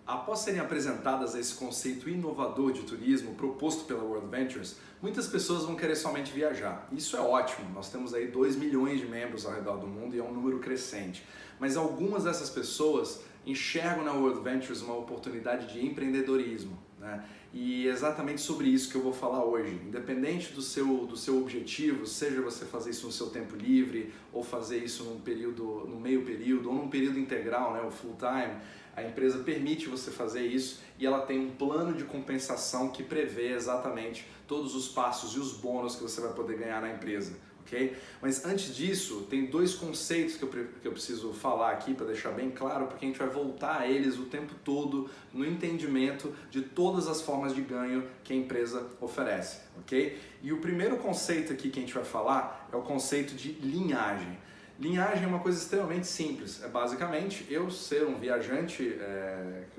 Após serem apresentadas a esse conceito inovador de turismo proposto pela World Ventures, muitas pessoas vão querer somente viajar. Isso é ótimo, nós temos aí 2 milhões de membros ao redor do mundo e é um número crescente. Mas algumas dessas pessoas enxergam na World Ventures uma oportunidade de empreendedorismo, né? E é exatamente sobre isso que eu vou falar hoje. Independente do seu objetivo, seja você fazer isso no seu tempo livre, ou fazer isso no meio período, ou num período integral, né, o full time, a empresa permite você fazer isso e ela tem um plano de compensação que prevê exatamente todos os passos e os bônus que você vai poder ganhar na empresa. Okay? Mas antes disso, tem 2 conceitos que eu preciso falar aqui para deixar bem claro, porque a gente vai voltar a eles o tempo todo no entendimento de todas as formas de ganho que a empresa oferece. Okay? E o primeiro conceito aqui que a gente vai falar é o conceito de linhagem. Linhagem é uma coisa extremamente simples, é basicamente eu ser um viajante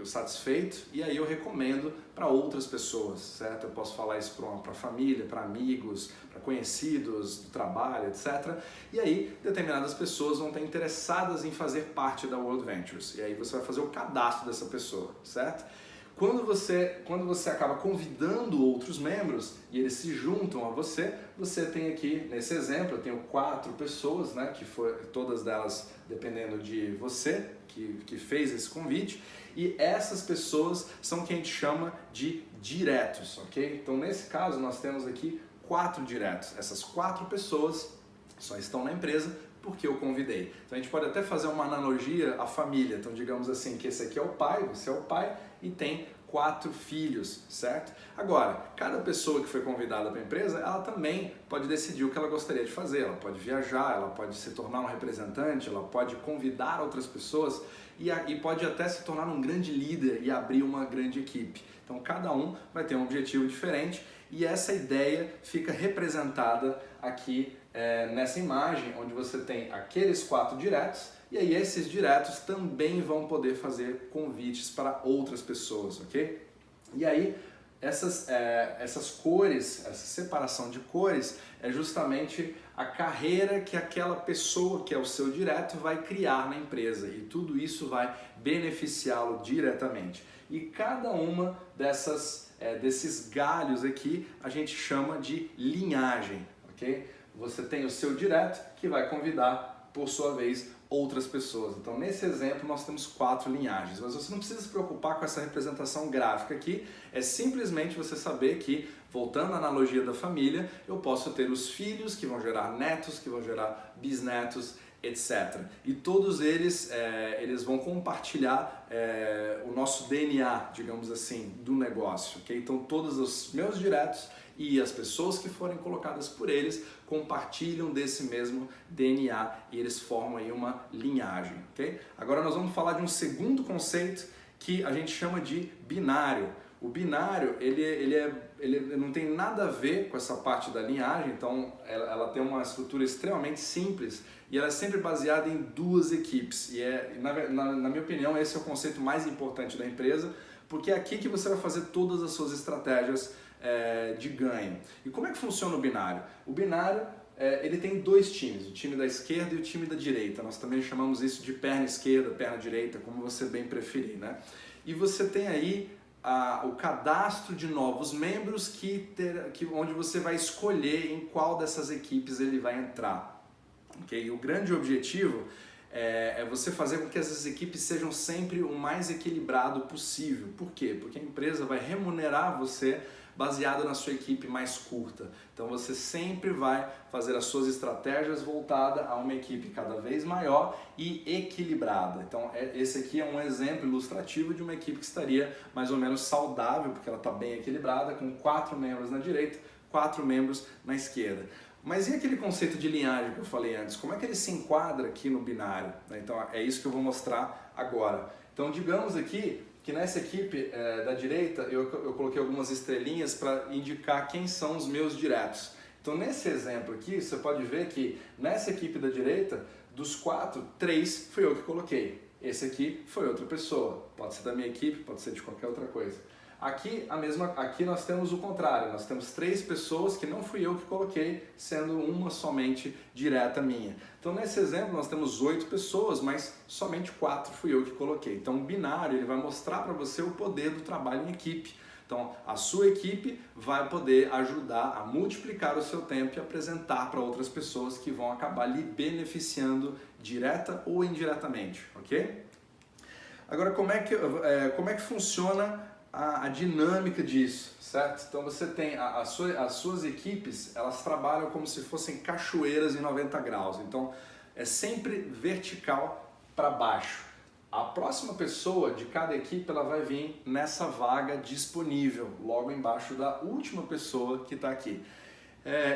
satisfeito e aí eu recomendo para outras pessoas, certo? Eu posso falar isso para família, para amigos, para conhecidos do trabalho, etc. E aí determinadas pessoas vão estar interessadas em fazer parte da World Ventures e aí você vai fazer o cadastro dessa pessoa, certo? Quando você acaba convidando outros membros e eles se juntam a você, você tem aqui, nesse exemplo, eu tenho 4 pessoas, né, todas delas dependendo de você, que fez esse convite, e essas pessoas são quem a gente chama de diretos, ok? Então nesse caso nós temos aqui 4 diretos, essas 4 pessoas só estão na empresa porque eu convidei. Então a gente pode até fazer uma analogia à família, então digamos assim que esse aqui é o pai, você é o pai e tem 4 filhos, certo? Agora, cada pessoa que foi convidada para a empresa, ela também pode decidir o que ela gostaria de fazer, ela pode viajar, ela pode se tornar um representante, ela pode convidar outras pessoas e pode até se tornar um grande líder e abrir uma grande equipe. Então cada um vai ter um objetivo diferente e essa ideia fica representada aqui nessa imagem, onde você tem aqueles 4 diretos e aí esses diretos também vão poder fazer convites para outras pessoas, ok? E aí essas cores, essa separação de cores é justamente a carreira que aquela pessoa que é o seu direto vai criar na empresa e tudo isso vai beneficiá-lo diretamente. E cada uma desses galhos aqui a gente chama de linhagem, ok? Você tem o seu direto que vai convidar, por sua vez, outras pessoas. Então, nesse exemplo, nós temos 4 linhagens, mas você não precisa se preocupar com essa representação gráfica aqui, é simplesmente você saber que, voltando à analogia da família, eu posso ter os filhos que vão gerar netos, que vão gerar bisnetos, etc. E todos eles vão compartilhar o nosso DNA, digamos assim, do negócio. Okay? Então todos os meus diretos e as pessoas que forem colocadas por eles compartilham desse mesmo DNA e eles formam aí uma linhagem. Okay? Agora nós vamos falar de um segundo conceito que a gente chama de binário. O binário, ele não tem nada a ver com essa parte da linhagem, então ela tem uma estrutura extremamente simples e ela é sempre baseada em 2 equipes. E na minha opinião, esse é o conceito mais importante da empresa, porque é aqui que você vai fazer todas as suas estratégias de ganho. E como é que funciona o binário? O binário ele tem 2 times, o time da esquerda e o time da direita. Nós também chamamos isso de perna esquerda, perna direita, como você bem preferir, né? E você tem aí o cadastro de novos membros onde você vai escolher em qual dessas equipes ele vai entrar. Okay? E o grande objetivo é você fazer com que essas equipes sejam sempre o mais equilibrado possível. Por quê? Porque a empresa vai remunerar você baseado na sua equipe mais curta. Então você sempre vai fazer as suas estratégias voltada a uma equipe cada vez maior e equilibrada. Então esse aqui é um exemplo ilustrativo de uma equipe que estaria mais ou menos saudável, porque ela está bem equilibrada, com 4 membros na direita, 4 membros na esquerda. Mas e aquele conceito de linhagem que eu falei antes? Como é que ele se enquadra aqui no binário? Então é isso que eu vou mostrar agora. Então digamos aqui que nessa equipe da direita eu coloquei algumas estrelinhas para indicar quem são os meus diretos. Então nesse exemplo aqui você pode ver que nessa equipe da direita, dos 4, 3 fui eu que coloquei. Esse aqui foi outra pessoa, pode ser da minha equipe, pode ser de qualquer outra coisa. Aqui nós temos o contrário, nós temos 3 pessoas que não fui eu que coloquei, sendo uma somente direta minha. Então nesse exemplo nós temos 8 pessoas, mas somente 4 fui eu que coloquei. Então o binário ele vai mostrar para você o poder do trabalho em equipe. Então a sua equipe vai poder ajudar a multiplicar o seu tempo e apresentar para outras pessoas que vão acabar lhe beneficiando direta ou indiretamente, ok? Agora como é que funciona a dinâmica disso, certo? Então você tem as suas equipes, elas trabalham como se fossem cachoeiras em 90 graus, então é sempre vertical para baixo. A próxima pessoa de cada equipe ela vai vir nessa vaga disponível, logo embaixo da última pessoa que está aqui.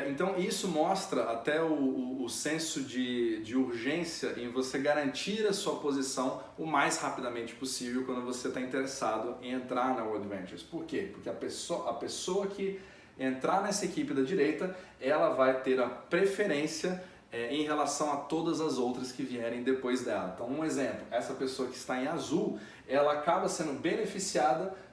Então isso mostra até o senso de urgência em você garantir a sua posição o mais rapidamente possível quando você está interessado em entrar na World Ventures. Por quê? Porque a pessoa que entrar nessa equipe da direita, ela vai ter a preferência em relação a todas as outras que vierem depois dela. Então um exemplo, essa pessoa que está em azul, ela acaba sendo beneficiada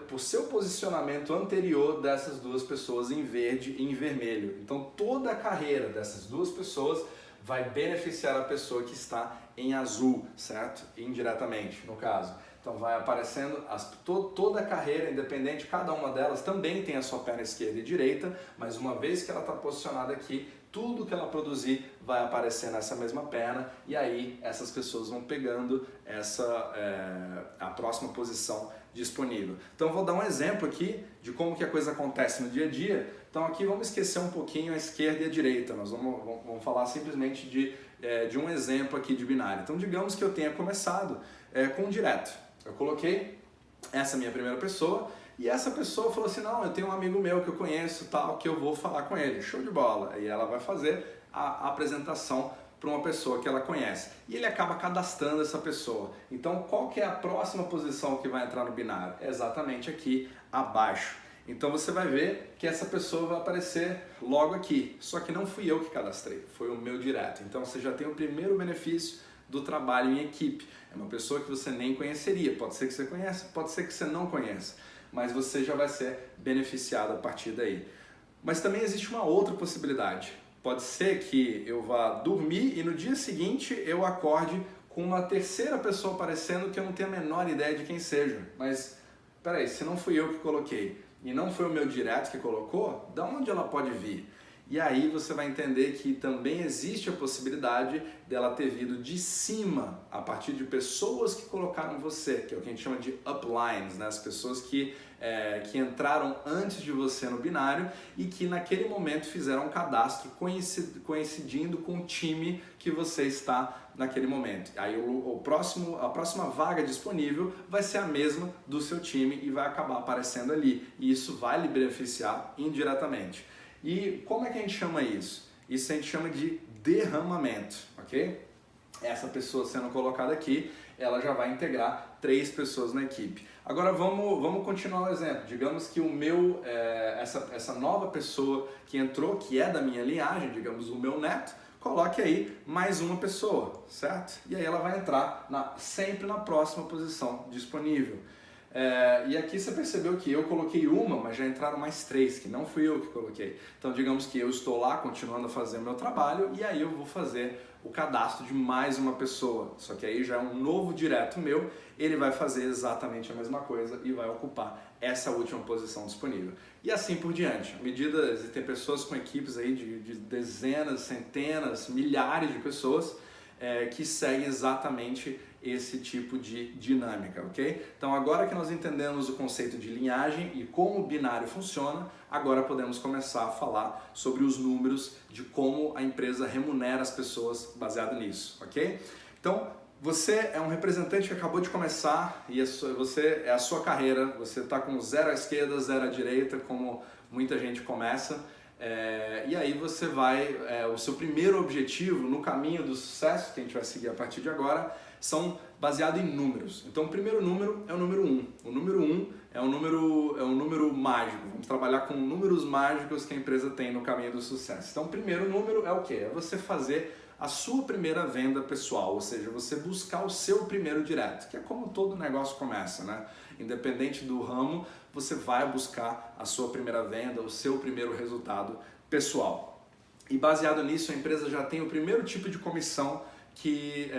por seu posicionamento anterior dessas duas pessoas em verde e em vermelho. Então toda a carreira dessas duas pessoas vai beneficiar a pessoa que está em azul, certo? Indiretamente, no caso. Então vai aparecendo toda a carreira, independente, cada uma delas também tem a sua perna esquerda e direita, mas uma vez que ela está posicionada aqui, tudo que ela produzir vai aparecer nessa mesma perna e aí essas pessoas vão pegando a próxima posição disponível. Então vou dar um exemplo aqui de como que a coisa acontece no dia a dia. Então aqui vamos esquecer um pouquinho a esquerda e a direita, nós vamos falar simplesmente de um exemplo aqui de binário. Então digamos que eu tenha começado com um direto. Eu coloquei essa minha primeira pessoa e essa pessoa falou assim, não, eu tenho um amigo meu que eu conheço, tal, que eu vou falar com ele, show de bola. E ela vai fazer a apresentação para uma pessoa que ela conhece. E ele acaba cadastrando essa pessoa. Então qual que é a próxima posição que vai entrar no binário? É exatamente aqui abaixo. Então você vai ver que essa pessoa vai aparecer logo aqui. Só que não fui eu que cadastrei, foi o meu direto. Então você já tem o primeiro benefício do trabalho em equipe. É uma pessoa que você nem conheceria. Pode ser que você conheça, pode ser que você não conheça. Mas você já vai ser beneficiado a partir daí. Mas também existe uma outra possibilidade. Pode ser que eu vá dormir e no dia seguinte eu acorde com uma terceira pessoa aparecendo que eu não tenho a menor ideia de quem seja. Mas, peraí, se não fui eu que coloquei e não foi o meu direto que colocou, da onde ela pode vir? E aí você vai entender que também existe a possibilidade dela ter vindo de cima, a partir de pessoas que colocaram você, que é o que a gente chama de uplines, né? As pessoas que entraram antes de você no binário e que naquele momento fizeram um cadastro coincidindo com o time que você está naquele momento. Aí a próxima vaga disponível vai ser a mesma do seu time e vai acabar aparecendo ali. E isso vai lhe beneficiar indiretamente. E como é que a gente chama isso? Isso a gente chama de derramamento, ok? Essa pessoa sendo colocada aqui, ela já vai integrar 3 pessoas na equipe. Agora vamos continuar o exemplo. Digamos que essa nova pessoa que entrou, que é da minha linhagem, digamos o meu neto, coloque aí mais uma pessoa, certo? E aí ela vai entrar sempre na próxima posição disponível. E aqui você percebeu que eu coloquei uma, mas já entraram mais 3, que não fui eu que coloquei. Então digamos que eu estou lá continuando a fazer o meu trabalho e aí eu vou fazer o cadastro de mais uma pessoa. Só que aí já é um novo direto meu, ele vai fazer exatamente a mesma coisa e vai ocupar essa última posição disponível. E assim por diante. À medida existem pessoas com equipes aí de dezenas, centenas, milhares de pessoas que seguem exatamente esse tipo de dinâmica, ok? Então agora que nós entendemos o conceito de linhagem e como o binário funciona, agora podemos começar a falar sobre os números de como a empresa remunera as pessoas baseado nisso, ok? Então você é um representante que acabou de começar e você é a sua carreira, você está com 0 à esquerda, 0 à direita, como muita gente começa. E aí você o seu primeiro objetivo no caminho do sucesso, que a gente vai seguir a partir de agora, são baseados em números. Então o primeiro número é o número 1. O número 1 é um número mágico. Vamos trabalhar com números mágicos que a empresa tem no caminho do sucesso. Então o primeiro número é o quê? É você fazer a sua primeira venda pessoal, ou seja, você buscar o seu primeiro direto, que é como todo negócio começa, né? Independente do ramo, você vai buscar a sua primeira venda, o seu primeiro resultado pessoal. E baseado nisso, a empresa já tem o primeiro tipo de comissão que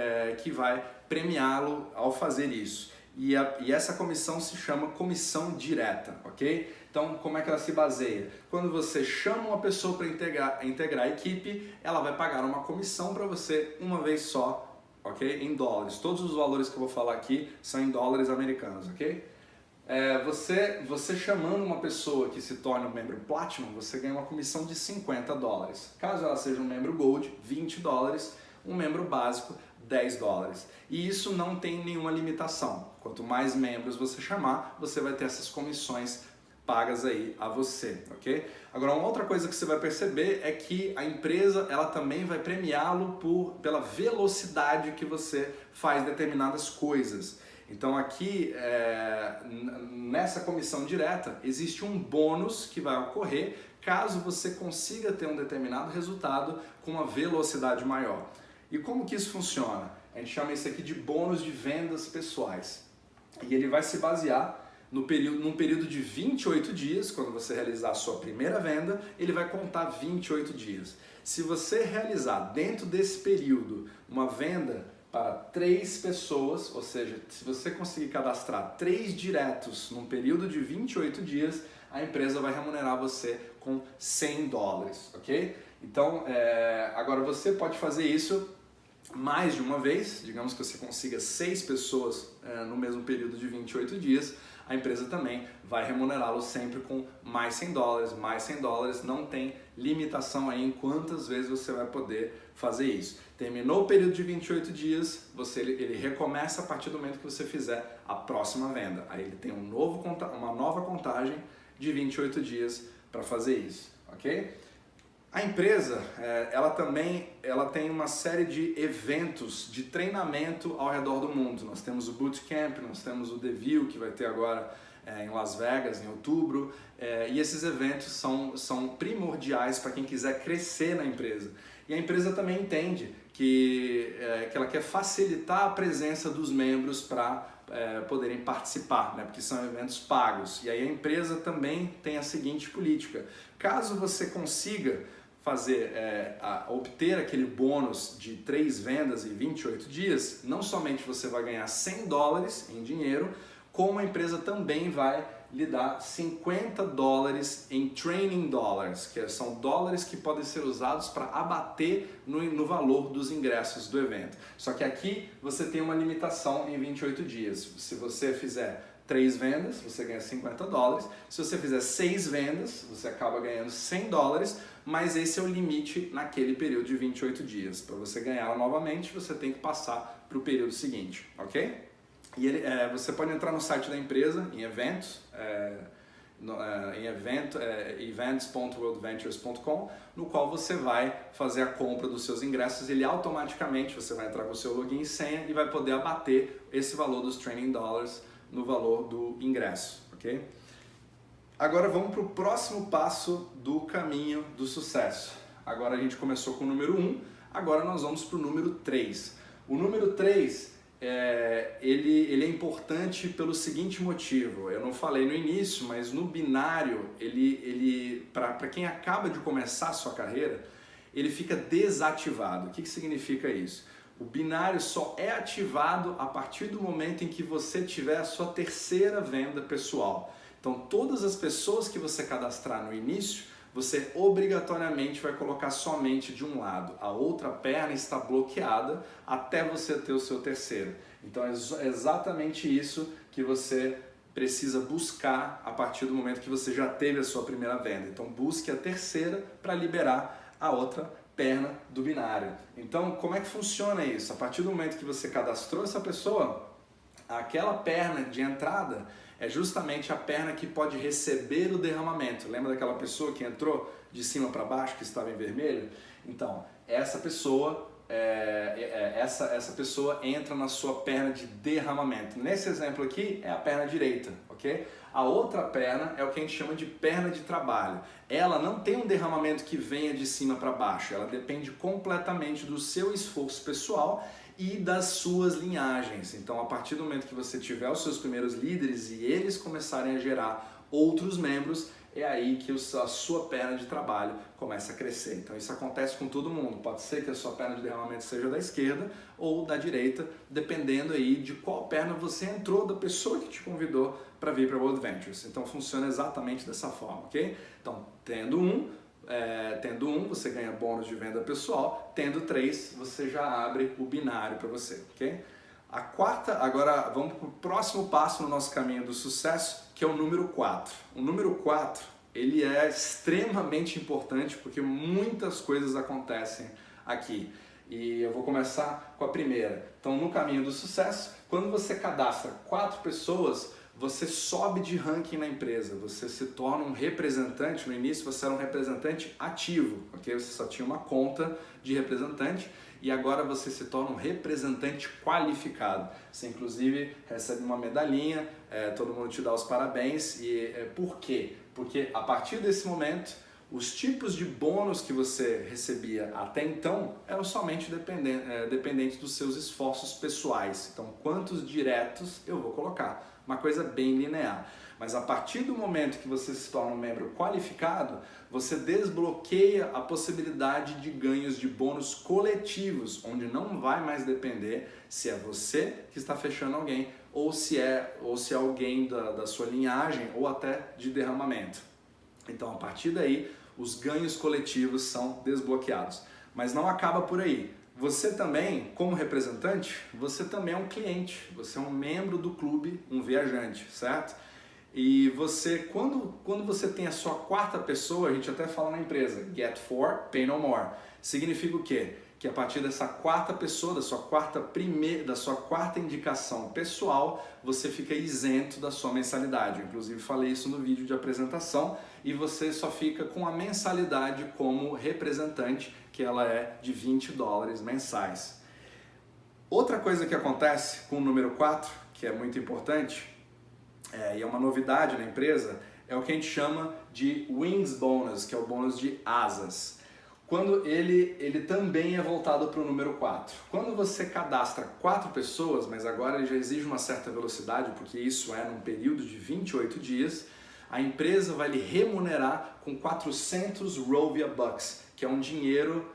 vai premiá-lo ao fazer isso. E essa comissão se chama comissão direta, ok? Então, como é que ela se baseia? Quando você chama uma pessoa para integrar a equipe, ela vai pagar uma comissão para você uma vez só, ok? Em dólares. Todos os valores que eu vou falar aqui são em dólares americanos, ok? Você chamando uma pessoa que se torna um membro Platinum, você ganha uma comissão de $50. Caso ela seja um membro Gold, $20. Um membro básico, $10. E isso não tem nenhuma limitação. Quanto mais membros você chamar, você vai ter essas comissões pagas aí a você, ok? Agora, uma outra coisa que você vai perceber é que a empresa ela também vai premiá-lo pela velocidade que você faz determinadas coisas. Então aqui, nessa comissão direta, existe um bônus que vai ocorrer caso você consiga ter um determinado resultado com uma velocidade maior. E como que isso funciona? A gente chama isso aqui de bônus de vendas pessoais. E ele vai se basear num período de 28 dias, quando você realizar a sua primeira venda, ele vai contar 28 dias. Se você realizar dentro desse período uma venda para 3 pessoas, ou seja, se você conseguir cadastrar 3 diretos num período de 28 dias, a empresa vai remunerar você com $100, ok? Então, agora você pode fazer isso mais de uma vez, digamos que você consiga 6 pessoas no mesmo período de 28 dias, a empresa também vai remunerá-lo sempre com mais $100, não tem limitação aí em quantas vezes você vai poder fazer isso. Terminou o período de 28 dias, ele recomeça a partir do momento que você fizer a próxima venda. Aí ele tem uma nova contagem de 28 dias para fazer isso, ok? A empresa, ela tem uma série de eventos de treinamento ao redor do mundo. Nós temos o Bootcamp, nós temos o The View, que vai ter agora em Las Vegas, em outubro. E esses eventos são primordiais para quem quiser crescer na empresa. E a empresa também entende que ela quer facilitar a presença dos membros para poderem participar, né? Porque são eventos pagos. E aí a empresa também tem a seguinte política: caso você consiga obter aquele bônus de 3 vendas em 28 dias, não somente você vai ganhar $100 em dinheiro, como a empresa também vai lhe dar $50 em training dollars, que são dólares que podem ser usados para abater no valor dos ingressos do evento. Só que aqui você tem uma limitação em 28 dias. Se você fizer 3 vendas, você ganha $50. Se você fizer 6 vendas, você acaba ganhando $100, mas esse é o limite naquele período de 28 dias. Para você ganhar novamente, você tem que passar para o período seguinte, ok? E você pode entrar no site da empresa, em eventos, events.worldventures.com, no qual você vai fazer a compra dos seus ingressos. Ele automaticamente, você vai entrar com o seu login e senha e vai poder abater esse valor dos training dollars no valor do ingresso, ok? Agora vamos para o próximo passo do caminho do sucesso. Agora a gente começou com o número 1, agora nós vamos para o número 3. O número 3, ele é importante pelo seguinte motivo: eu não falei no início, mas no binário, para quem acaba de começar a sua carreira, ele fica desativado. O que significa isso? O binário só é ativado a partir do momento em que você tiver a sua terceira venda pessoal. Então, todas as pessoas que você cadastrar no início, você obrigatoriamente vai colocar somente de um lado. A outra perna está bloqueada até você ter o seu terceiro. Então, é exatamente isso que você precisa buscar a partir do momento que você já teve a sua primeira venda. Então, busque a terceira para liberar a outra perna do binário. Então, como é que funciona isso? A partir do momento que você cadastrou essa pessoa, aquela perna de entrada é justamente a perna que pode receber o derramamento. Lembra daquela pessoa que entrou de cima para baixo, que estava em vermelho? Então, essa pessoa essa pessoa entra na sua perna de derramamento. Nesse exemplo aqui é a perna direita, ok? A outra perna é o que a gente chama de perna de trabalho. Ela não tem um derramamento que venha de cima para baixo, ela depende completamente do seu esforço pessoal e das suas linhagens. Então, a partir do momento que você tiver os seus primeiros líderes e eles começarem a gerar outros membros, é aí que a sua perna de trabalho começa a crescer. Então isso acontece com todo mundo. Pode ser que a sua perna de derramamento seja da esquerda ou da direita, dependendo aí de qual perna você entrou, da pessoa que te convidou para vir para World Ventures. Então funciona exatamente dessa forma, ok? Então, tendo um, você ganha bônus de venda pessoal. Tendo 3, você já abre o binário para você, ok? A quarta, agora vamos para o próximo passo no nosso caminho do sucesso, que é o número 4. O número 4, ele é extremamente importante porque muitas coisas acontecem aqui. E eu vou começar com a primeira. Então, no caminho do sucesso, quando você cadastra 4 pessoas, você sobe de ranking na empresa, você se torna um representante. No início você era um representante ativo, ok? Você só tinha uma conta de representante e agora você se torna um representante qualificado. Você inclusive recebe uma medalhinha, todo mundo te dá os parabéns. E por quê? Porque a partir desse momento, os tipos de bônus que você recebia até então eram somente dependentes dos seus esforços pessoais. Então, quantos diretos eu vou colocar? Uma coisa bem linear. Mas a partir do momento que você se torna um membro qualificado, você desbloqueia a possibilidade de ganhos de bônus coletivos, onde não vai mais depender se é você que está fechando alguém ou se é alguém da sua linhagem ou até de derramamento. Então, a partir daí, os ganhos coletivos são desbloqueados. Mas não acaba por aí. Você também, como representante, você também é um cliente, você é um membro do clube, um viajante, certo? E você, quando você tem a sua 4ª pessoa, a gente até fala na empresa, get 4, pay no more. Significa o quê? Que a partir dessa 4ª pessoa, da sua quarta indicação pessoal, você fica isento da sua mensalidade. Eu, inclusive, falei isso no vídeo de apresentação, e você só fica com a mensalidade como representante, que ela é de $20 mensais. Outra coisa que acontece com o número 4, que é muito importante, e é uma novidade na empresa, é o que a gente chama de Wings Bonus, que é o bônus de asas. Quando ele também é voltado para o número 4. Quando você cadastra 4 pessoas, mas agora ele já exige uma certa velocidade, porque isso é num período de 28 dias, a empresa vai lhe remunerar com 400 Rovia Bucks, que é um dinheiro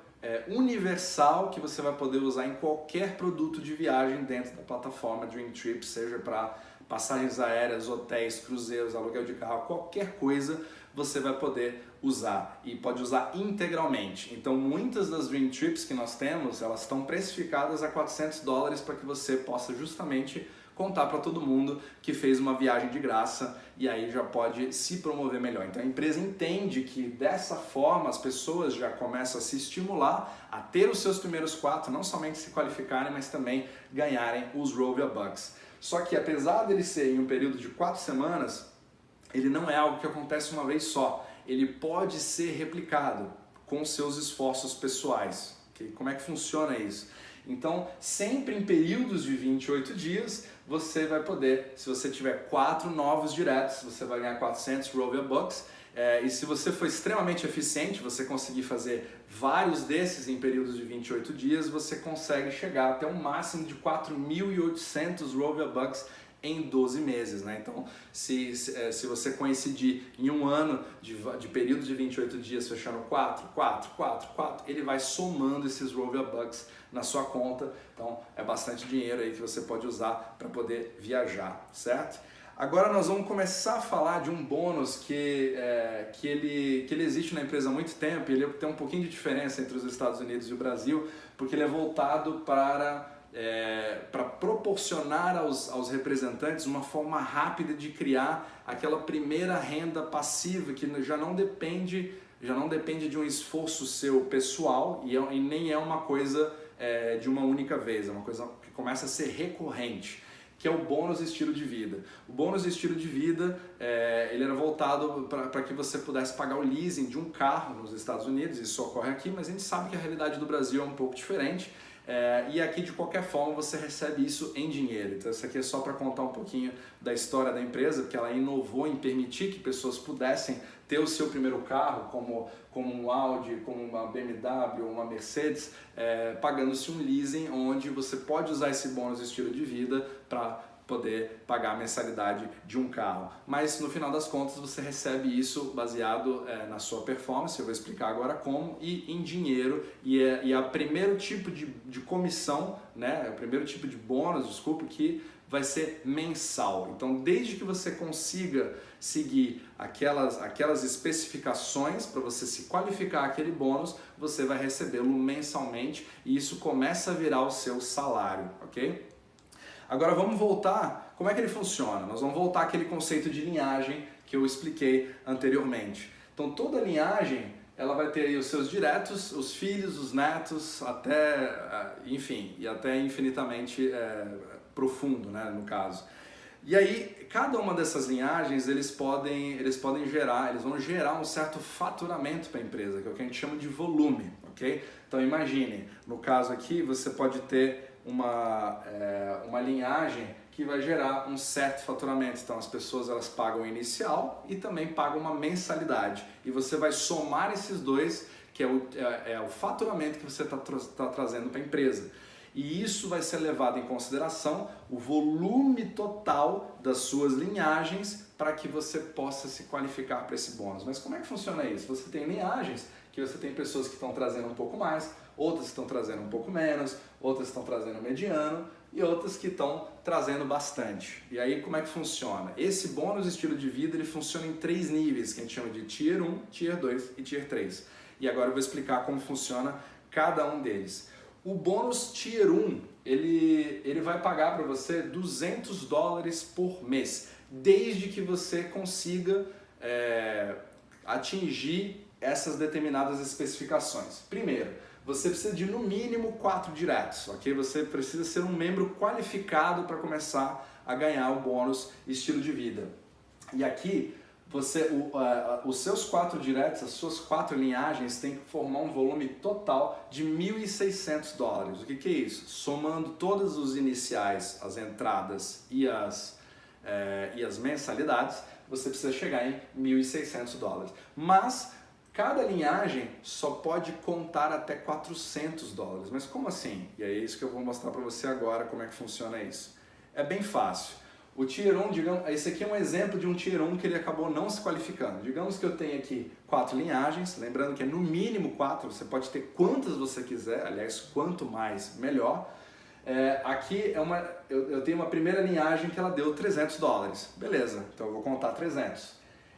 universal que você vai poder usar em qualquer produto de viagem dentro da plataforma Dream Trip, seja para passagens aéreas, hotéis, cruzeiros, aluguel de carro, qualquer coisa você vai poder usar e pode usar integralmente. Então, muitas das Dream Trips que nós temos, elas estão precificadas a $400 para que você possa justamente contar para todo mundo que fez uma viagem de graça e aí já pode se promover melhor. Então a empresa entende que dessa forma as pessoas já começam a se estimular a ter os seus primeiros 4, não somente se qualificarem, mas também ganharem os Rovia Bucks. Só que apesar dele ser em um período de 4 semanas, ele não é algo que acontece uma vez só. Ele pode ser replicado com seus esforços pessoais. Okay? Como é que funciona isso? Então, sempre em períodos de 28 dias, você vai poder, se você tiver 4 novos diretos, você vai ganhar 400 Rovia Bucks. E se você for extremamente eficiente, você conseguir fazer vários desses em períodos de 28 dias, você consegue chegar até um máximo de 4.800 Rovia Bucks em 12 meses, né? Então, se você coincidir em um ano de período de 28 dias fechando 4, ele vai somando esses Rovia Bucks na sua conta. Então, é bastante dinheiro aí que você pode usar para poder viajar, certo? Agora nós vamos começar a falar de um bônus que ele existe na empresa há muito tempo. Ele tem um pouquinho de diferença entre os Estados Unidos e o Brasil, porque ele é voltado para proporcionar aos representantes uma forma rápida de criar aquela primeira renda passiva que já não depende de um esforço seu pessoal e nem é uma coisa de uma única vez, é uma coisa que começa a ser recorrente, que é o bônus estilo de vida. O bônus estilo de vida, ele era voltado para que você pudesse pagar o leasing de um carro nos Estados Unidos. Isso ocorre aqui, mas a gente sabe que a realidade do Brasil é um pouco diferente. E aqui de qualquer forma você recebe isso em dinheiro. Então isso aqui é só para contar um pouquinho da história da empresa, porque ela inovou em permitir que pessoas pudessem ter o seu primeiro carro, como um Audi, como uma BMW, uma Mercedes, pagando-se um leasing, onde você pode usar esse bônus de estilo de vida para poder pagar a mensalidade de um carro. Mas no final das contas você recebe isso baseado na sua performance, eu vou explicar agora como, e em dinheiro, e é o primeiro tipo de comissão, né? É o primeiro tipo de bônus, desculpa, que vai ser mensal. Então desde que você consiga seguir aquelas especificações para você se qualificar aquele bônus, você vai recebê-lo mensalmente e isso começa a virar o seu salário, ok? Agora vamos voltar, como é que ele funciona? Nós vamos voltar àquele conceito de linhagem que eu expliquei anteriormente. Então toda linhagem, ela vai ter aí os seus diretos, os filhos, os netos, até, enfim, e até infinitamente profundo, né, no caso. E aí, cada uma dessas linhagens, eles vão gerar um certo faturamento para a empresa, que é o que a gente chama de volume, ok? Então imagine, no caso aqui, você pode ter uma linhagem que vai gerar um certo faturamento. Então as pessoas elas pagam o inicial e também pagam uma mensalidade. E você vai somar esses dois, que é o faturamento que você está trazendo para a empresa. E isso vai ser levado em consideração o volume total das suas linhagens para que você possa se qualificar para esse bônus. Mas como é que funciona isso? Você tem linhagens que você tem pessoas que estão trazendo um pouco mais, outras estão trazendo um pouco menos, outras estão trazendo mediano e outras que estão trazendo bastante. E aí como é que funciona? Esse bônus estilo de vida ele funciona em 3 níveis, que a gente chama de Tier 1, Tier 2 e Tier 3. E agora eu vou explicar como funciona cada um deles. O bônus Tier 1, ele vai pagar para você $200 por mês, desde que você consiga atingir essas determinadas especificações. Primeiro, você precisa de no mínimo 4 diretos, ok? Você precisa ser um membro qualificado para começar a ganhar o bônus estilo de vida. E aqui, os seus 4 diretos, as suas 4 linhagens têm que formar um volume total de $1.600. O que é isso? Somando todos os iniciais, as entradas e as mensalidades, você precisa chegar em $1.600. Mas cada linhagem só pode contar até $400. Mas como assim? E é isso que eu vou mostrar para você agora, como é que funciona isso. É bem fácil. O Tier 1, digamos, esse aqui é um exemplo de um Tier 1 que ele acabou não se qualificando. Digamos que eu tenho aqui 4 linhagens, lembrando que é no mínimo 4, você pode ter quantas você quiser, aliás, quanto mais, melhor. Aqui eu tenho uma primeira linhagem que ela deu $300. Beleza, então eu vou contar 300.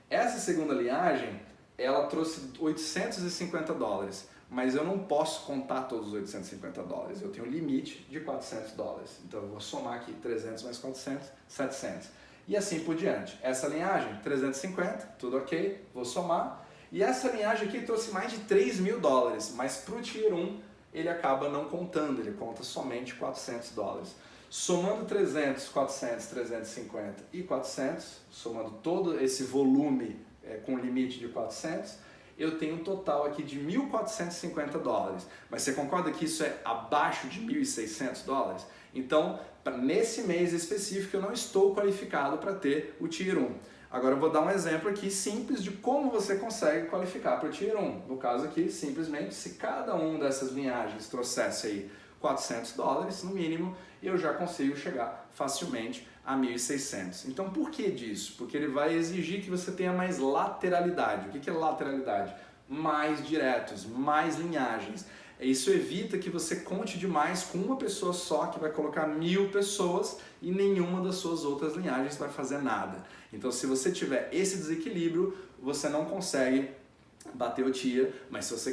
Essa segunda linhagem, ela trouxe $850, mas eu não posso contar todos os $850, eu tenho um limite de $400, então eu vou somar aqui 300 mais 400, 700, e assim por diante. Essa linhagem, 350, tudo ok, vou somar, e essa linhagem aqui trouxe mais de $3.000, mas para o Tier 1 ele acaba não contando, ele conta somente $400. Somando 300, 400, 350 e 400, somando todo esse volume com limite de 400, eu tenho um total aqui de $1.450. Mas você concorda que isso é abaixo de $1.600? Então, nesse mês específico, eu não estou qualificado para ter o Tier 1. Agora eu vou dar um exemplo aqui simples de como você consegue qualificar para o Tier 1. No caso aqui, simplesmente, se cada um dessas linhagens trouxesse aí $400 no mínimo, eu já consigo chegar facilmente a 1.600. Então por que disso? Porque ele vai exigir que você tenha mais lateralidade. O que é lateralidade? Mais diretos, mais linhagens. Isso evita que você conte demais com uma pessoa só, que vai colocar 1.000 pessoas e nenhuma das suas outras linhagens vai fazer nada. Então se você tiver esse desequilíbrio, você não consegue bater o tier, mas se você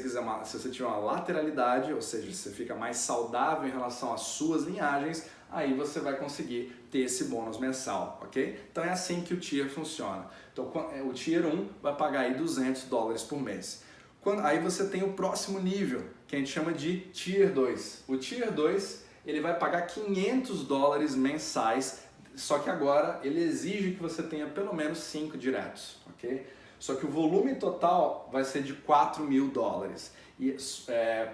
tiver uma lateralidade, ou seja, você fica mais saudável em relação às suas linhagens, aí você vai conseguir ter esse bônus mensal, ok? Então é assim que o tier funciona. Então o tier 1 vai pagar aí $200 por mês. Aí você tem o próximo nível, que a gente chama de Tier 2. O Tier 2 ele vai pagar $500 mensais, só que agora ele exige que você tenha pelo menos 5 diretos, ok? Só que o volume total vai ser de 4 mil dólares.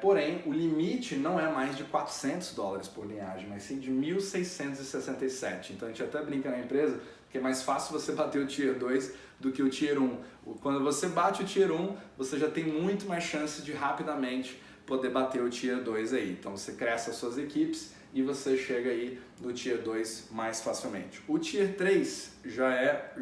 Porém, o limite não é mais de 400 dólares por linhagem, mas sim de 1.667. Então a gente até brinca na empresa que é mais fácil você bater o Tier 2 do que o Tier 1. Quando você bate o Tier 1, você já tem muito mais chance de rapidamente poder bater o Tier 2 aí. Então você cresce as suas equipes e você chega aí no Tier 2 mais facilmente. O Tier 3 já é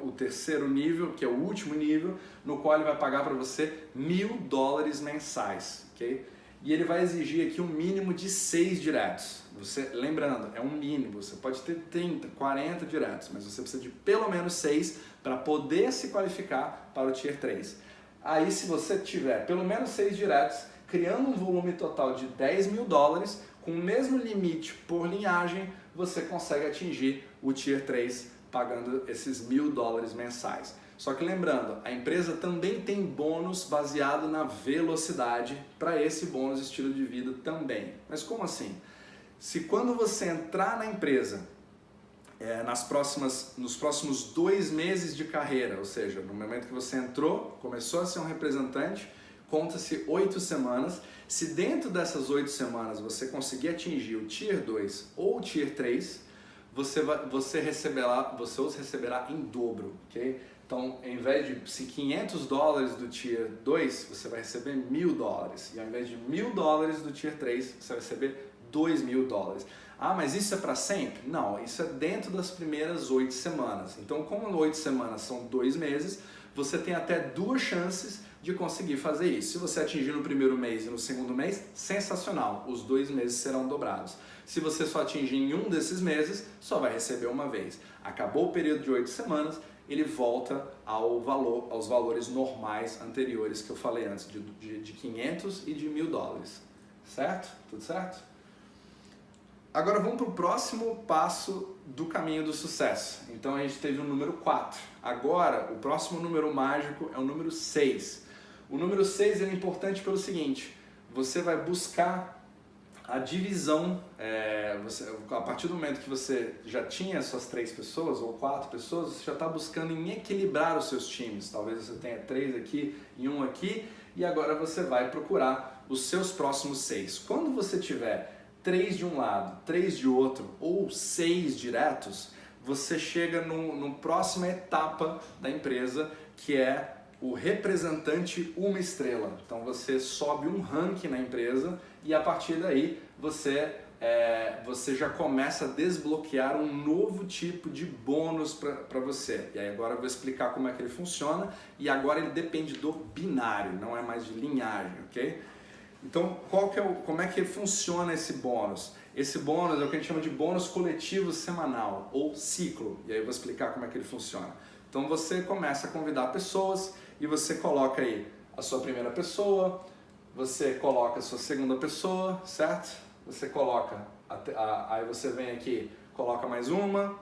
o terceiro nível, que é o último nível, no qual ele vai pagar para você 1.000 dólares mensais, ok? E ele vai exigir aqui um mínimo de 6 diretos. Lembrando, é um mínimo, você pode ter 30, 40 diretos, mas você precisa de pelo menos 6 para poder se qualificar para o Tier 3. Aí se você tiver pelo menos 6 diretos, criando um volume total de 10 mil dólares, com o mesmo limite por linhagem, você consegue atingir o Tier 3 pagando esses 1.000 dólares mensais. Só que lembrando, a empresa também tem bônus baseado na velocidade para esse bônus estilo de vida também. Mas como assim? Se quando você entrar na empresa nos próximos 2 meses de carreira, ou seja, no momento que você entrou, começou a ser um representante, conta-se 8 semanas. Se dentro dessas 8 semanas você conseguir atingir o Tier 2 ou o Tier 3, você os receberá em dobro, ok? Então, em vez de 500 dólares do Tier 2, você vai receber 1.000 dólares. E ao invés de 1.000 dólares do Tier 3, você vai receber 2.000 dólares. Ah, mas isso é para sempre? Não, isso é dentro das primeiras 8 semanas. Então, como 8 semanas são 2 meses, você tem até 2 chances de conseguir fazer isso. Se você atingir no primeiro mês e no segundo mês, sensacional, os 2 meses serão dobrados. Se você só atingir em um desses meses, só vai receber uma vez. Acabou o período de 8 semanas, ele volta aos valores normais anteriores que eu falei antes, de 500 e de 1.000 dólares. Certo? Tudo certo? Agora vamos para o próximo passo do caminho do sucesso. Então a gente teve o número 4. Agora, o próximo número mágico é o número 6. O número 6 é importante pelo seguinte: você vai buscar a divisão, a partir do momento que você já tinha suas 3 pessoas ou 4 pessoas, você já está buscando em equilibrar os seus times. Talvez você tenha 3 aqui e 1 aqui, e agora você vai procurar os seus próximos 6. Quando você tiver 3 de um lado, 3 de outro ou 6 diretos, você chega no próxima etapa da empresa, que é o representante 1 estrela. Então você sobe um ranking na empresa e a partir daí você já começa a desbloquear um novo tipo de bônus para você. E aí agora eu vou explicar como é que ele funciona, e agora ele depende do binário, não é mais de linhagem, ok? Então, como é que funciona esse bônus? Esse bônus é o que a gente chama de bônus coletivo semanal, ou ciclo. E aí eu vou explicar como é que ele funciona. Então você começa a convidar pessoas e você coloca aí a sua primeira pessoa, você coloca a sua segunda pessoa, certo? Você coloca, aí você vem aqui, coloca mais uma,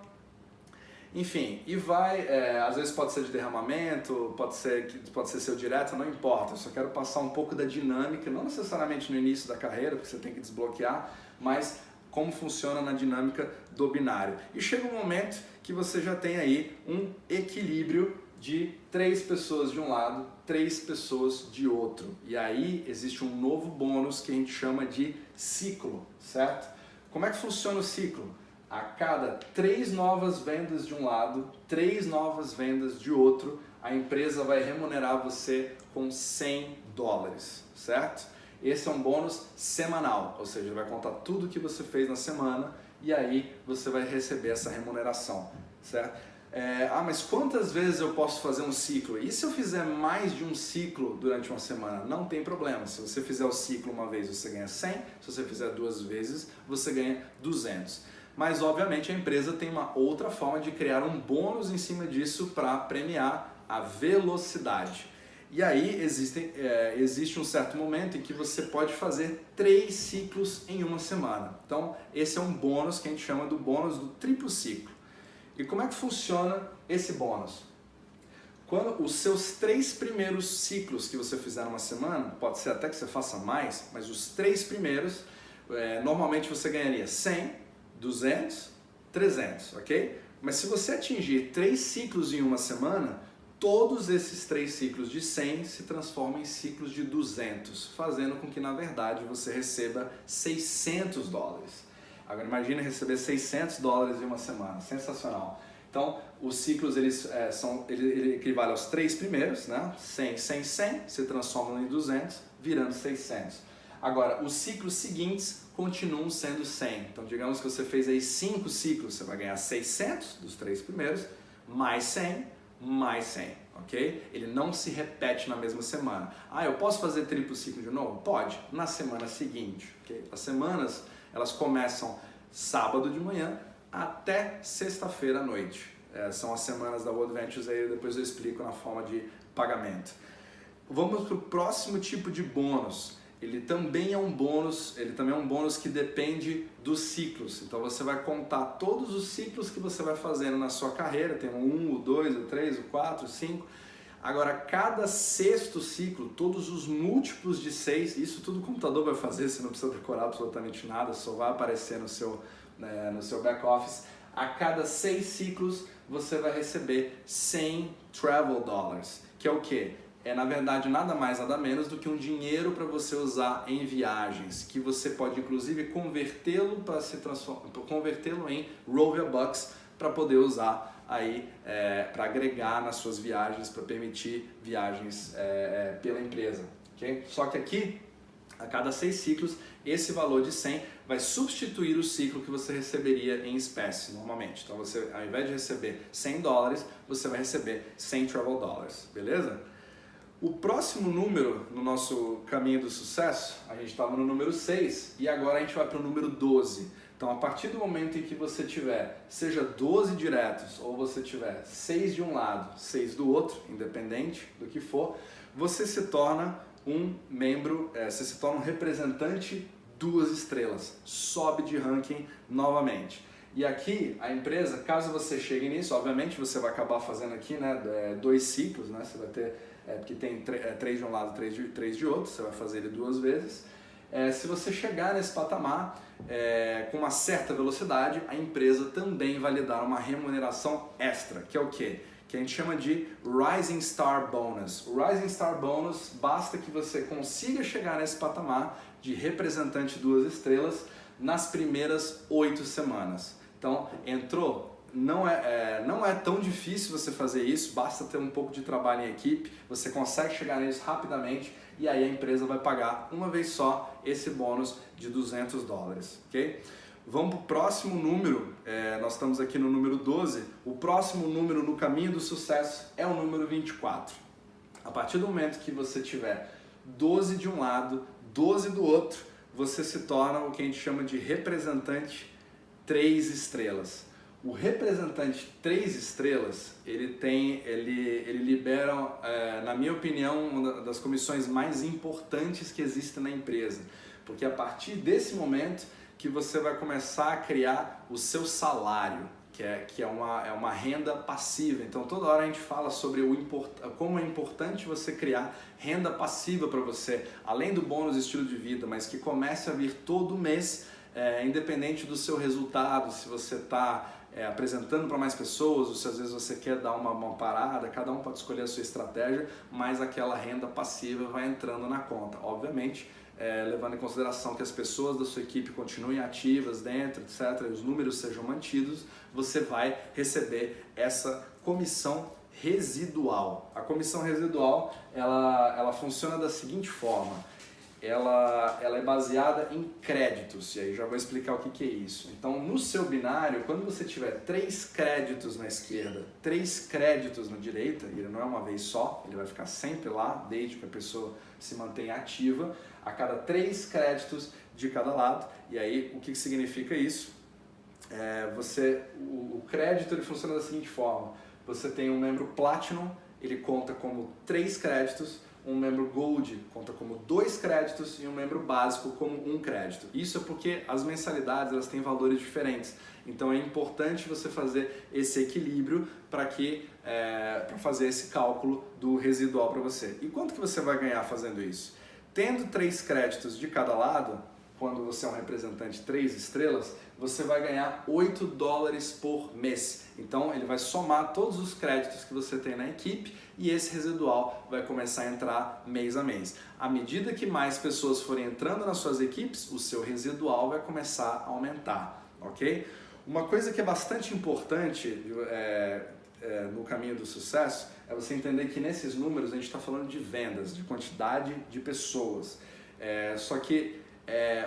enfim, e vai, às vezes pode ser de derramamento, pode ser seu direto, não importa, eu só quero passar um pouco da dinâmica, não necessariamente no início da carreira, porque você tem que desbloquear, mas como funciona na dinâmica do binário. E chega um momento que você já tem aí um equilíbrio de 3 pessoas de um lado, 3 pessoas de outro. E aí existe um novo bônus que a gente chama de ciclo, certo? Como é que funciona o ciclo? A cada 3 novas vendas de um lado, 3 novas vendas de outro, a empresa vai remunerar você com 100 dólares, certo? Esse é um bônus semanal, ou seja, vai contar tudo que você fez na semana e aí você vai receber essa remuneração, certo? Mas quantas vezes eu posso fazer um ciclo? E se eu fizer mais de um ciclo durante uma semana? Não tem problema. Se você fizer o ciclo uma vez, você ganha 100. Se você fizer 2 vezes, você ganha 200. Mas, obviamente, a empresa tem uma outra forma de criar um bônus em cima disso para premiar a velocidade. E aí existe um certo momento em que você pode fazer 3 ciclos em uma semana. Então, esse é um bônus que a gente chama do bônus do triplo ciclo. E como é que funciona esse bônus? Quando os seus 3 primeiros ciclos que você fizer numa semana, pode ser até que você faça mais, mas os 3 primeiros, normalmente você ganharia 100, 200, 300, ok? Mas se você atingir 3 ciclos em uma semana, todos esses 3 ciclos de 100 se transformam em ciclos de 200, fazendo com que, na verdade, você receba $600. Agora imagine receber $600 em uma semana, sensacional. Então, os ciclos ele equivale aos 3 primeiros, né? 100, 100, 100, se transformam em 200, virando 600. Agora, os ciclos seguintes continuam sendo 100. Então, digamos que você fez aí 5 ciclos, você vai ganhar 600 dos 3 primeiros, mais 100, mais 100, ok? Ele não se repete na mesma semana. Ah, eu posso fazer triplo ciclo de novo? Pode, na semana seguinte, ok? As semanas, elas começam sábado de manhã até sexta-feira à noite. São as semanas da World Ventures, aí depois eu explico na forma de pagamento. Vamos para o próximo tipo de bônus. Ele também é um bônus que depende dos ciclos. Então você vai contar todos os ciclos que você vai fazendo na sua carreira. Tem o 1, o 2, o 3, o 4, o 5. Agora, cada sexto ciclo, todos os múltiplos de 6, isso tudo o computador vai fazer, você não precisa decorar absolutamente nada, só vai aparecer no seu back-office. A cada 6 ciclos, você vai receber 100 travel dollars, que é o quê? É, na verdade, nada mais, nada menos do que um dinheiro para você usar em viagens, que você pode, inclusive, convertê-lo em Rovia Bucks para poder usar aí, para agregar nas suas viagens, para permitir viagens pela empresa. Okay? Só que aqui, a cada 6 ciclos, esse valor de 100 vai substituir o ciclo que você receberia em espécie, normalmente. Então, você, ao invés de receber $100, você vai receber 100 travel dollars, beleza? O próximo número no nosso caminho do sucesso, a gente estava no número 6 e agora a gente vai para o número 12. Então, a partir do momento em que você tiver, seja 12 diretos ou você tiver 6 de um lado, 6 do outro, independente do que for, você se torna um membro, você se torna um representante 2 estrelas, sobe de ranking novamente. E aqui, a empresa, caso você chegue nisso, obviamente você vai acabar fazendo aqui, né, 2 ciclos, né, você vai ter, porque tem 3 de um lado, 3 de outro, você vai fazer ele 2 vezes. Se você chegar nesse patamar com uma certa velocidade, a empresa também vai lhe dar uma remuneração extra, que é o quê? Que a gente chama de Rising Star Bonus. O Rising Star Bonus, basta que você consiga chegar nesse patamar de representante 2 estrelas nas primeiras 8 semanas. Então, entrou, não é tão difícil você fazer isso, basta ter um pouco de trabalho em equipe, você consegue chegar nisso rapidamente e aí a empresa vai pagar uma vez só esse bônus de $200, ok? Vamos para o próximo número, nós estamos aqui no número 12, o próximo número no caminho do sucesso é o número 24. A partir do momento que você tiver 12 de um lado, 12 do outro, você se torna o que a gente chama de representante 3 estrelas. O representante 3 estrelas, ele libera, na minha opinião, uma das comissões mais importantes que existem na empresa. Porque a partir desse momento que você vai começar a criar o seu salário, que é uma renda passiva. Então toda hora a gente fala sobre como é importante você criar renda passiva para você, além do bônus estilo de vida, mas que comece a vir todo mês, independente do seu resultado, se você está apresentando para mais pessoas, ou se às vezes você quer dar uma parada, cada um pode escolher a sua estratégia, mas aquela renda passiva vai entrando na conta. Obviamente, levando em consideração que as pessoas da sua equipe continuem ativas dentro, etc., e os números sejam mantidos, você vai receber essa comissão residual. A comissão residual, ela funciona da seguinte forma: ela é baseada em créditos, e aí já vou explicar o que é isso. Então, no seu binário, quando você tiver 3 créditos na esquerda, 3 créditos na direita, e ele não é uma vez só, ele vai ficar sempre lá, desde que a pessoa se mantenha ativa, a cada 3 créditos de cada lado. E aí, o que significa isso? O crédito ele funciona da seguinte forma: você tem um membro Platinum, ele conta como 3 créditos, um membro Gold conta como 2 créditos e um membro básico como 1 crédito. Isso é porque as mensalidades elas têm valores diferentes. Então é importante você fazer esse equilíbrio para fazer esse cálculo do residual para você. E quanto que você vai ganhar fazendo isso? Tendo 3 créditos de cada lado, quando você é um representante 3 estrelas, você vai ganhar 8 dólares por mês. Então ele vai somar todos os créditos que você tem na equipe e esse residual vai começar a entrar mês a mês. À medida que mais pessoas forem entrando nas suas equipes, o seu residual vai começar a aumentar, ok? Uma coisa que é bastante importante no caminho do sucesso é você entender que nesses números a gente está falando de vendas, de quantidade de pessoas. Só que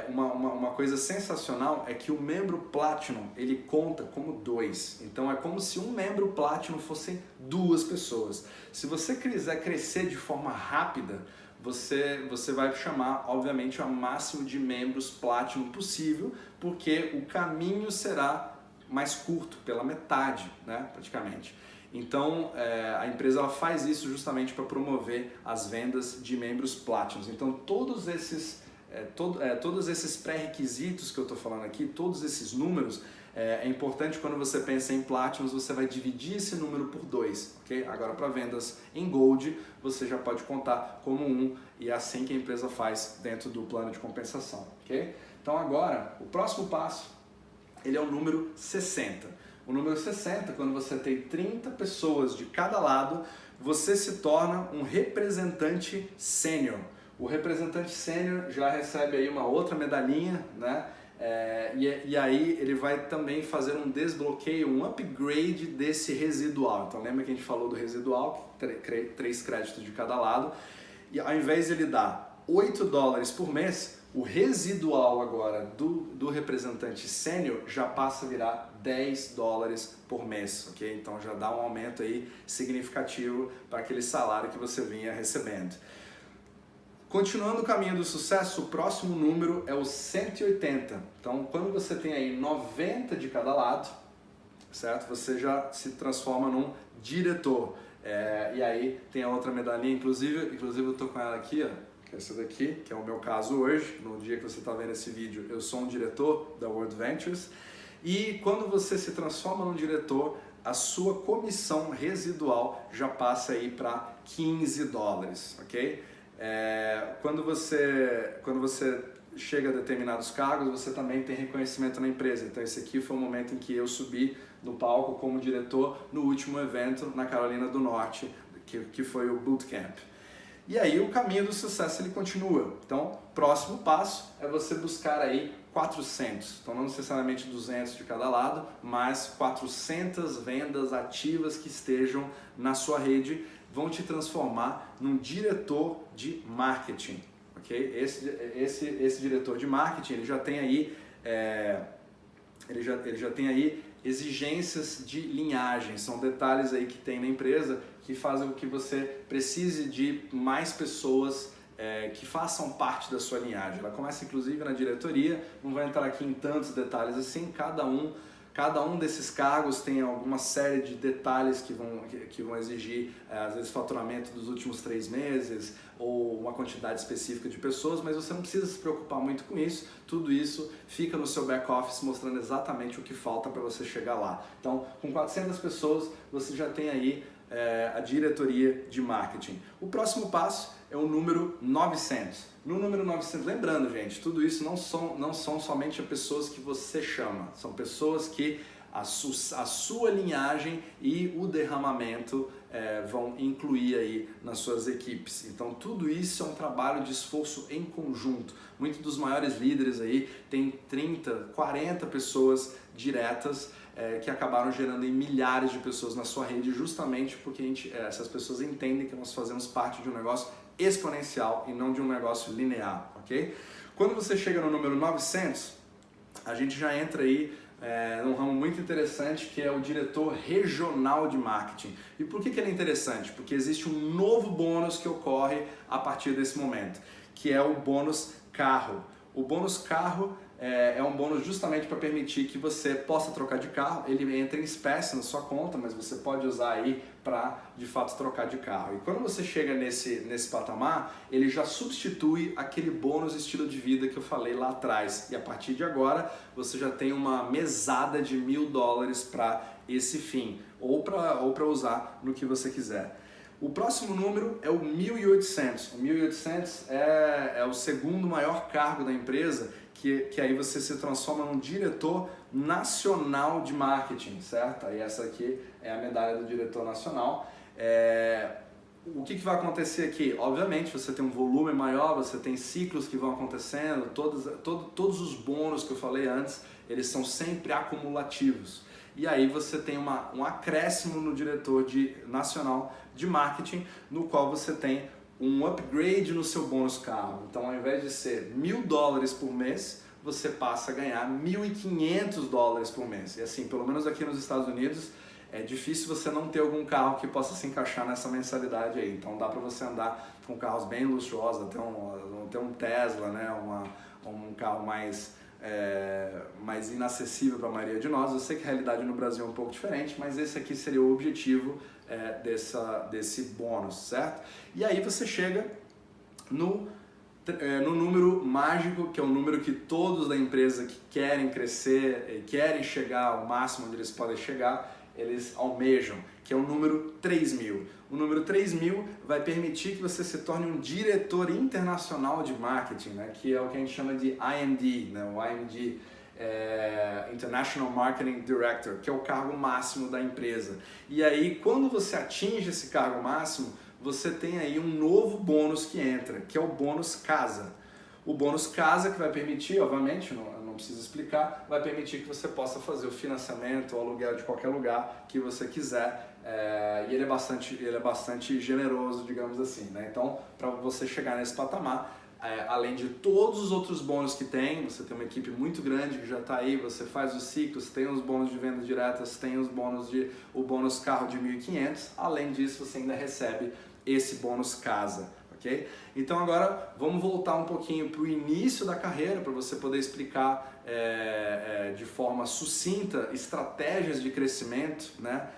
uma coisa sensacional é que o membro Platinum ele conta como 2. Então é como se um membro Platinum fossem 2 pessoas. Se você quiser crescer de forma rápida, você vai chamar, obviamente, o máximo de membros Platinum possível, porque o caminho será mais curto, pela metade, né, praticamente. Então a empresa ela faz isso justamente para promover as vendas de membros Platinum. Então todos esses pré-requisitos que eu estou falando aqui, todos esses números, é importante quando você pensa em Platinum, você vai dividir esse número por 2, ok? Agora para vendas em Gold, você já pode contar como 1 e é assim que a empresa faz dentro do plano de compensação, ok? Então agora, o próximo passo, ele é o número 60. O número 60, quando você tem 30 pessoas de cada lado, você se torna um representante sênior. O representante sênior já recebe aí uma outra medalhinha, né? E aí ele vai também fazer um desbloqueio, um upgrade desse residual. Então lembra que a gente falou do residual, 3 créditos de cada lado, e ao invés de ele dar 8 dólares por mês, o residual agora do representante sênior já passa a virar 10 dólares por mês, ok? Então já dá um aumento aí significativo para aquele salário que você vinha recebendo. Continuando o caminho do sucesso, o próximo número é o 180. Então, quando você tem aí 90 de cada lado, certo? Você já se transforma num diretor. E aí tem a outra medalhinha, inclusive eu tô com ela aqui, ó, que é essa daqui, que é o meu caso hoje. No dia que você está vendo esse vídeo, eu sou um diretor da World Ventures. E quando você se transforma num diretor, a sua comissão residual já passa aí para 15 dólares, ok? Quando você chega a determinados cargos, você também tem reconhecimento na empresa. Então esse aqui foi o momento em que eu subi no palco como diretor no último evento na Carolina do Norte, que foi o Bootcamp. E aí o caminho do sucesso ele continua. Então, próximo passo é você buscar aí 400. Então não necessariamente 200 de cada lado, mas 400 vendas ativas que estejam na sua rede vão te transformar num diretor de marketing, ok? Esse diretor de marketing ele já tem aí exigências de linhagem, são detalhes aí que tem na empresa que fazem com que você precise de mais pessoas que façam parte da sua linhagem. Ela começa inclusive na diretoria, não vou entrar aqui em tantos detalhes assim, cada um desses cargos tem alguma série de detalhes que vão exigir, às vezes, faturamento dos últimos 3 meses ou uma quantidade específica de pessoas, mas você não precisa se preocupar muito com isso. Tudo isso fica no seu back-office mostrando exatamente o que falta para você chegar lá. Então, com 400 pessoas, você já tem aí a diretoria de marketing. O próximo passo é o número 900. No número 900, lembrando, gente, tudo isso não são somente as pessoas que você chama, são pessoas que a sua linhagem e o derramamento vão incluir aí nas suas equipes. Então tudo isso é um trabalho de esforço em conjunto. Muitos dos maiores líderes aí têm 30, 40 pessoas diretas que acabaram gerando em milhares de pessoas na sua rede, justamente porque essas pessoas entendem que nós fazemos parte de um negócio exponencial e não de um negócio linear, ok? Quando você chega no número 900, a gente já entra aí num ramo muito interessante que é o diretor regional de marketing. E por que ele é interessante? Porque existe um novo bônus que ocorre a partir desse momento, que é o bônus carro. O bônus carro é um bônus justamente para permitir que você possa trocar de carro. Ele entra em espécie na sua conta, mas você pode usar aí para de fato trocar de carro. E quando você chega nesse patamar, ele já substitui aquele bônus estilo de vida que eu falei lá atrás. E a partir de agora, você já tem uma mesada de 1.000 dólares para esse fim, ou para usar no que você quiser. O próximo número é o 1.800. O 1.800 é o segundo maior cargo da empresa, que aí você se transforma num diretor nacional de marketing, certo? Aí essa aqui é a medalha do diretor nacional. O que vai acontecer aqui? Obviamente você tem um volume maior, você tem ciclos que vão acontecendo, todos os bônus que eu falei antes, eles são sempre acumulativos. E aí você tem um acréscimo no diretor nacional de marketing, no qual você tem um upgrade no seu bônus carro. Então, ao invés de ser $1.000 por mês, você passa a ganhar $1.500 por mês. E assim, pelo menos aqui nos Estados Unidos, é difícil você não ter algum carro que possa se encaixar nessa mensalidade aí. Então dá para você andar com carros bem luxuosos, até um Tesla, né? Um carro mais inacessível para a maioria de nós. Eu sei que a realidade no Brasil é um pouco diferente, mas esse aqui seria o objetivo desse bônus, certo? E aí você chega no número mágico, que é o número que todos da empresa que querem crescer e querem chegar ao máximo onde eles podem chegar, eles almejam, que é o número 3.000. O número 3.000 vai permitir que você se torne um diretor internacional de marketing, né? Que é o que a gente chama de IMD, né? O IMD International Marketing Director, que é o cargo máximo da empresa. E aí, quando você atinge esse cargo máximo, você tem aí um novo bônus que entra, que é o bônus casa. O bônus casa que vai permitir, obviamente, não preciso explicar, vai permitir que você possa fazer o financiamento ou aluguel de qualquer lugar que você quiser, e ele é bastante generoso, digamos assim, né? Então, para você chegar nesse patamar, além de todos os outros bônus que tem, você tem uma equipe muito grande que já está aí, você faz os ciclos, tem os bônus de vendas diretas, tem o bônus carro de 1.500, além disso você ainda recebe esse bônus casa. Okay? Então agora vamos voltar um pouquinho para o início da carreira, para você poder explicar de forma sucinta estratégias de crescimento, né?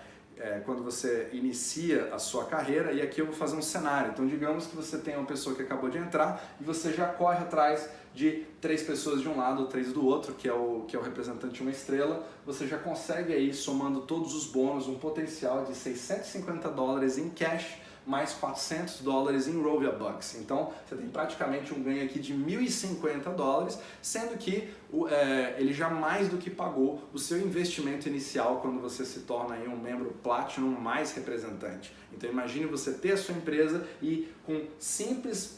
Quando você inicia a sua carreira. E aqui eu vou fazer um cenário. Então digamos que você tem uma pessoa que acabou de entrar e você já corre atrás de 3 pessoas de um lado, 3 do outro, que é o representante de uma estrela. Você já consegue aí, somando todos os bônus, um potencial de $650 em cash, mais $400 em Rovia Bucks. Então você tem praticamente um ganho aqui de $1.050, sendo que ele já mais do que pagou o seu investimento inicial quando você se torna aí um membro Platinum mais representante. Então imagine você ter a sua empresa e com simples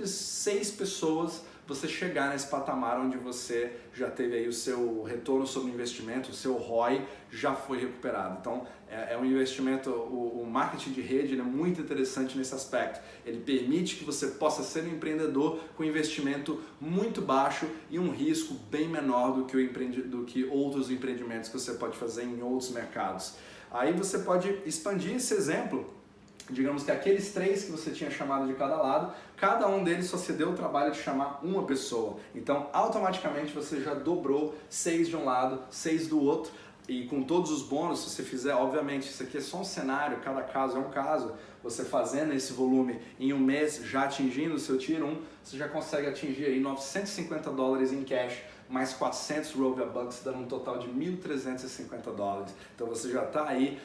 6 pessoas você chegar nesse patamar onde você já teve aí o seu retorno sobre o investimento, o seu ROI já foi recuperado. Então é um investimento, o marketing de rede ele é muito interessante nesse aspecto. Ele permite que você possa ser um empreendedor com investimento muito baixo e um risco bem menor do que outros empreendimentos que você pode fazer em outros mercados. Aí você pode expandir esse exemplo. Digamos que aqueles 3 que você tinha chamado de cada lado, cada um deles só se deu o trabalho de chamar uma pessoa. Então, automaticamente você já dobrou 6 de um lado, 6 do outro. E com todos os bônus, se você fizer, obviamente, isso aqui é só um cenário, cada caso é um caso. Você fazendo esse volume em um mês, já atingindo o seu Tier 1, você já consegue atingir aí $950 em cash, mais 400 Rovia Bucks, dando um total de $1.350. Então você já está aí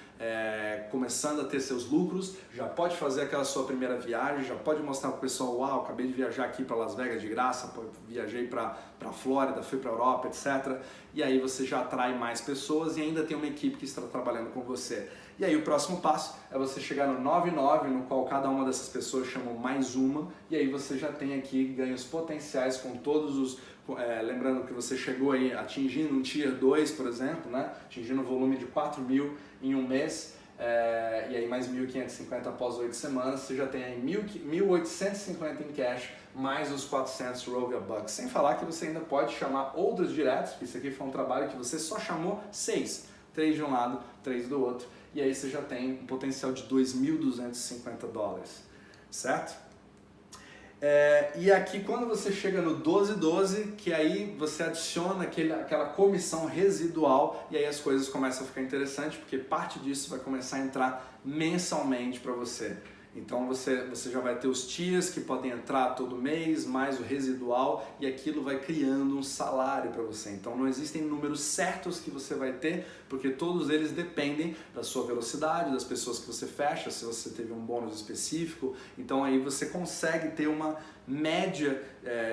começando a ter seus lucros, já pode fazer aquela sua primeira viagem, já pode mostrar para o pessoal, uau, acabei de viajar aqui para Las Vegas de graça, viajei para a Flórida, fui para a Europa, etc. E aí você já atrai mais pessoas e ainda tem uma equipe que está trabalhando com você. E aí o próximo passo é você chegar no 9.9, no qual cada uma dessas pessoas chamam mais uma, e aí você já tem aqui ganhos potenciais com todos os... lembrando que você chegou aí atingindo um Tier 2, por exemplo, né? Atingindo um volume de 4.000 em um mês, e aí mais 1.550 após 8 semanas, você já tem aí 1.850 em cash, mais os 400 Rovia Bucks. Sem falar que você ainda pode chamar outros diretos, porque isso aqui foi um trabalho que você só chamou 6, 3 de um lado, 3 do outro, e aí você já tem um potencial de $2.250, certo? E aqui quando você chega no 12-12, que aí você adiciona aquela comissão residual e aí as coisas começam a ficar interessantes, porque parte disso vai começar a entrar mensalmente para você. Então você já vai ter os tiers que podem entrar todo mês, mais o residual, e aquilo vai criando um salário para você. Então não existem números certos que você vai ter, porque todos eles dependem da sua velocidade, das pessoas que você fecha, se você teve um bônus específico. Então aí você consegue ter uma média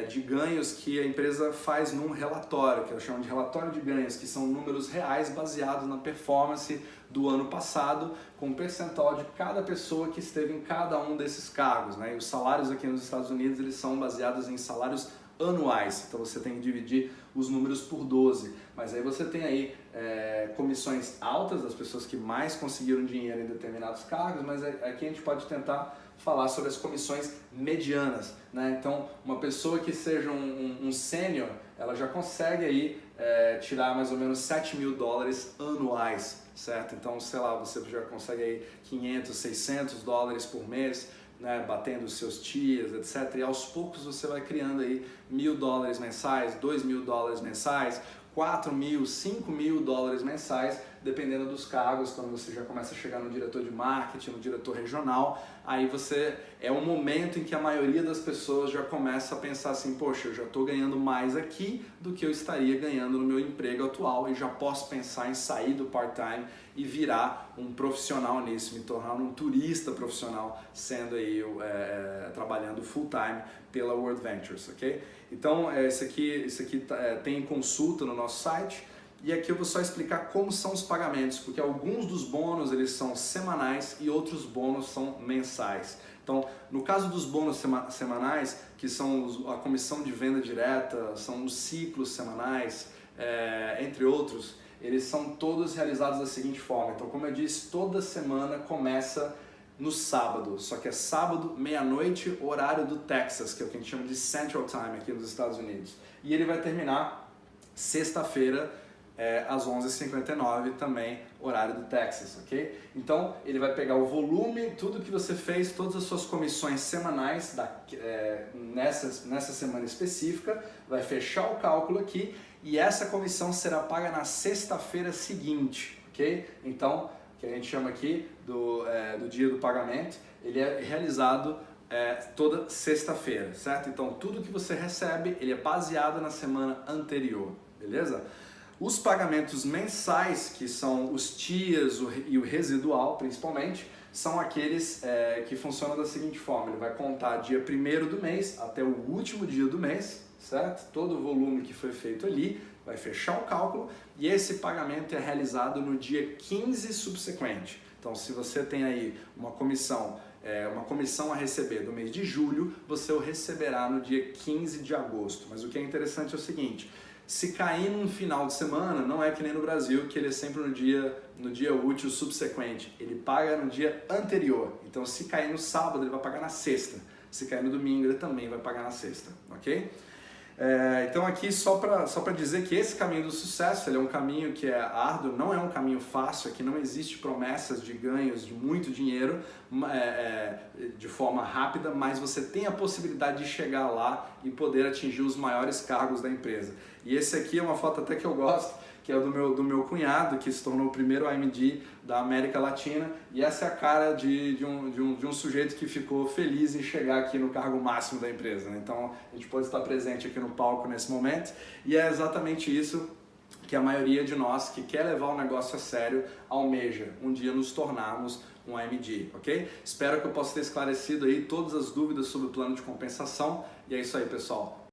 de ganhos que a empresa faz num relatório, que eu chamo de relatório de ganhos, que são números reais baseados na performance do ano passado, com um percentual de cada pessoa que esteve em cada um desses cargos, né? E os salários aqui nos Estados Unidos, eles são baseados em salários anuais, então você tem que dividir os números por 12, mas aí você tem aí comissões altas das pessoas que mais conseguiram dinheiro em determinados cargos, mas aqui a gente pode tentar falar sobre as comissões medianas, né? Então uma pessoa que seja um sênior, ela já consegue aí tirar mais ou menos $7.000 anuais, certo? Então, sei lá, você já consegue aí $500, $600 por mês, né, batendo os seus tiers, etc. E aos poucos você vai criando aí $1.000 mensais, $2.000 mensais, $4.000, $5.000 mensais, dependendo dos cargos. Quando você já começa a chegar no diretor de marketing, no diretor regional, aí é um momento em que a maioria das pessoas já começa a pensar assim, poxa, eu já estou ganhando mais aqui do que eu estaria ganhando no meu emprego atual e já posso pensar em sair do part-time e virar um profissional nisso, me tornar um turista profissional, sendo aí trabalhando full-time pela World Ventures, ok? Então, isso aqui tem consulta no nosso site. E aqui eu vou só explicar como são os pagamentos, porque alguns dos bônus eles são semanais e outros bônus são mensais. Então, no caso dos bônus semanais, que são a comissão de venda direta, são os ciclos semanais, entre outros, eles são todos realizados da seguinte forma. Então, como eu disse, toda semana começa no sábado, só que é sábado, meia-noite, horário do Texas, que é o que a gente chama de Central Time aqui nos Estados Unidos. E ele vai terminar sexta-feira, às 11h59 também, horário do Texas, ok? Então, ele vai pegar o volume, tudo que você fez, todas as suas comissões semanais nessa semana específica, vai fechar o cálculo aqui e essa comissão será paga na sexta-feira seguinte, ok? Então, que a gente chama aqui do dia do pagamento, ele é realizado toda sexta-feira, certo? Então, tudo que você recebe, ele é baseado na semana anterior, beleza? Os pagamentos mensais, que são os tiers e o residual principalmente, são aqueles que funcionam da seguinte forma: ele vai contar dia 1º do mês até o último dia do mês, certo? Todo o volume que foi feito ali, vai fechar o cálculo e esse pagamento é realizado no dia 15 subsequente. Então, se você tem aí uma comissão a receber do mês de julho, você o receberá no dia 15 de agosto. Mas o que é interessante é o seguinte: se cair num final de semana, não é que nem no Brasil, que ele é sempre no dia útil subsequente. Ele paga no dia anterior. Então, se cair no sábado, ele vai pagar na sexta. Se cair no domingo, ele também vai pagar na sexta, ok? Então aqui só para dizer que esse caminho do sucesso, ele é um caminho que é árduo, não é um caminho fácil, aqui não existe promessas de ganhos de muito dinheiro de forma rápida, mas você tem a possibilidade de chegar lá e poder atingir os maiores cargos da empresa. E esse aqui é uma foto até que eu gosto, que é do meu cunhado, que se tornou o primeiro AMD da América Latina, e essa é a cara de um sujeito que ficou feliz em chegar aqui no cargo máximo da empresa, né? Então a gente pode estar presente aqui no palco nesse momento, e é exatamente isso que a maioria de nós que quer levar o negócio a sério almeja, um dia nos tornarmos um AMD, ok? Espero que eu possa ter esclarecido aí todas as dúvidas sobre o plano de compensação, e é isso aí, pessoal.